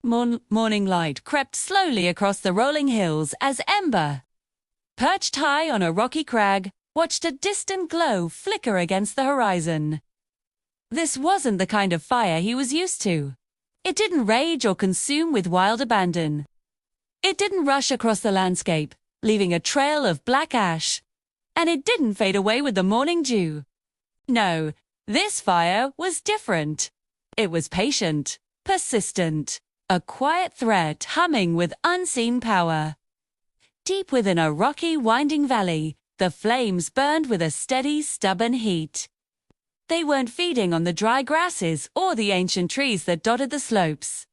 Morning light crept slowly across the rolling hills as Ember, perched high on a rocky crag, watched a distant glow flicker against the horizon. This wasn't the kind of fire he was used to. It didn't rage or consume with wild abandon. It didn't rush across the landscape, leaving a trail of black ash. And it didn't fade away with the morning dew. No, this fire was different. It was patient, persistent, a quiet thread humming with unseen power. Deep within a rocky, winding valley, the flames burned with a steady, stubborn heat. They weren't feeding on the dry grasses or the ancient trees that dotted the slopes.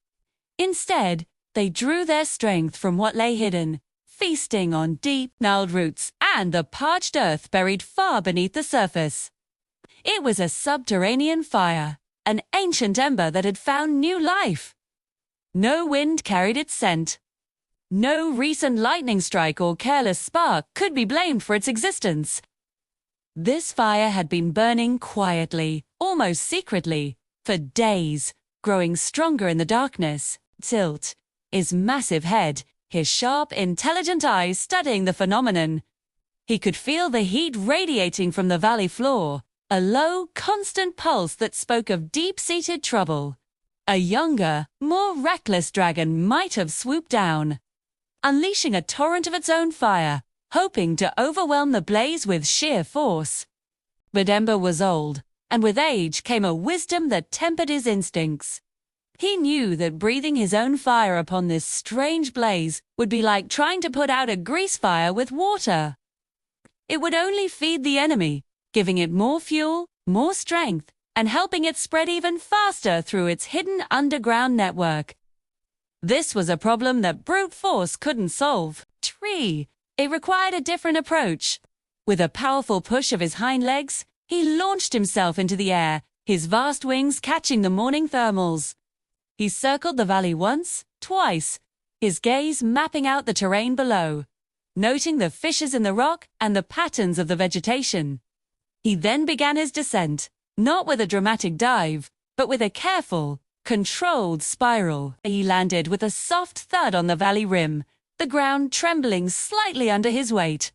Instead, they drew their strength from what lay hidden, feasting on deep, gnarled roots and the parched earth buried far beneath the surface. It was a subterranean fire, an ancient ember that had found new life. No wind carried its scent. No recent lightning strike or careless spark could be blamed for its existence. This fire had been burning quietly, almost secretly, for days, growing stronger in the darkness. Tilt, his massive head, his sharp, intelligent eyes studying the phenomenon. He could feel the heat radiating from the valley floor, a low, constant pulse that spoke of deep-seated trouble. A younger, more reckless dragon might have swooped down, unleashing a torrent of its own fire, hoping to overwhelm the blaze with sheer force. But Ember was old, and with age came a wisdom that tempered his instincts. He knew that breathing his own fire upon this strange blaze would be like trying to put out a grease fire with water. It would only feed the enemy, giving it more fuel, more strength, and helping it spread even faster through its hidden underground network. This was a problem that brute force couldn't solve. It required a different approach. With a powerful push of his hind legs, he launched himself into the air, his vast wings catching the morning thermals. He circled the valley once, twice, his gaze mapping out the terrain below, noting the fissures in the rock and the patterns of the vegetation. He then began his descent, not with a dramatic dive, but with a careful, controlled spiral. He landed with a soft thud on the valley rim, the ground trembling slightly under his weight.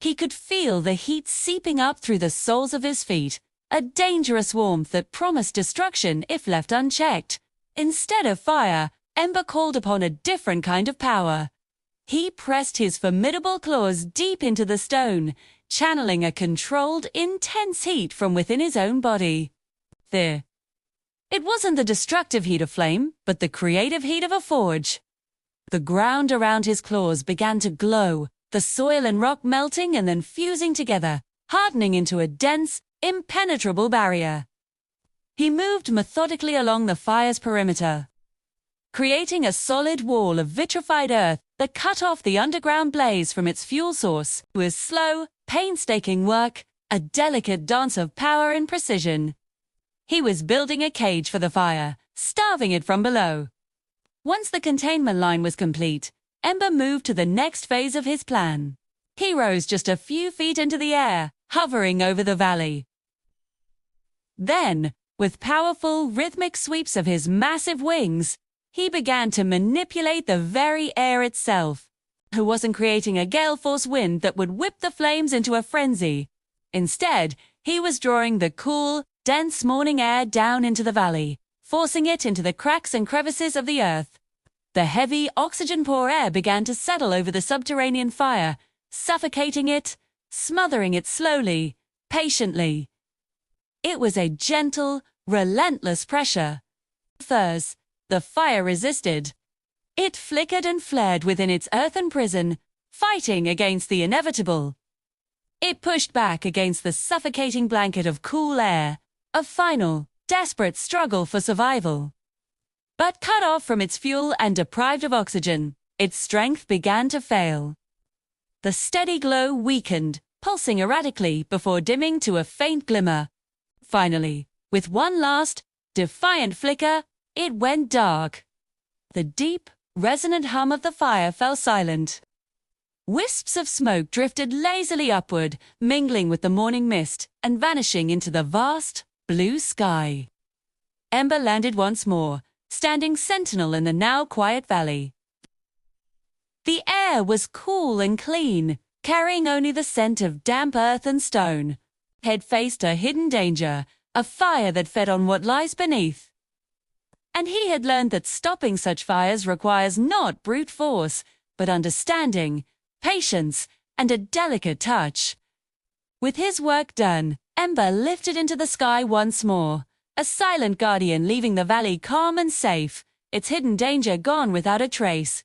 He could feel the heat seeping up through the soles of his feet, a dangerous warmth that promised destruction if left unchecked. Instead of fire, Ember called upon a different kind of power. He pressed his formidable claws deep into the stone, channeling a controlled, intense heat from within his own body. It wasn't the destructive heat of flame, but the creative heat of a forge. The ground around his claws began to glow, the soil and rock melting and then fusing together, hardening into a dense, impenetrable barrier. He moved methodically along the fire's perimeter, creating a solid wall of vitrified earth that cut off the underground blaze from its fuel source. It was slow, painstaking work, a delicate dance of power and precision. He was building a cage for the fire, starving it from below. Once the containment line was complete, Ember moved to the next phase of his plan. He rose just a few feet into the air, hovering over the valley. Then, with powerful, rhythmic sweeps of his massive wings, he began to manipulate the very air itself. He wasn't creating a gale force wind that would whip the flames into a frenzy. Instead, he was drawing the cool, dense morning air down into the valley, forcing it into the cracks and crevices of the earth. The heavy, oxygen-poor air began to settle over the subterranean fire, suffocating it, smothering it slowly, patiently. It was a gentle, relentless pressure. First, the fire resisted. It flickered and flared within its earthen prison, fighting against the inevitable. It pushed back against the suffocating blanket of cool air, a final, desperate struggle for survival. But cut off from its fuel and deprived of oxygen, its strength began to fail. The steady glow weakened, pulsing erratically before dimming to a faint glimmer. Finally, with one last, defiant flicker, it went dark. The deep, resonant hum of the fire fell silent. Wisps of smoke drifted lazily upward, mingling with the morning mist and vanishing into the vast, blue sky. Ember landed once more, standing sentinel in the now quiet valley. The air was cool and clean, carrying only the scent of damp earth and stone. Had faced a hidden danger, a fire that fed on what lies beneath. And he had learned that stopping such fires requires not brute force, but understanding, patience, and a delicate touch. With his work done, Ember lifted into the sky once more, a silent guardian leaving the valley calm and safe, its hidden danger gone without a trace.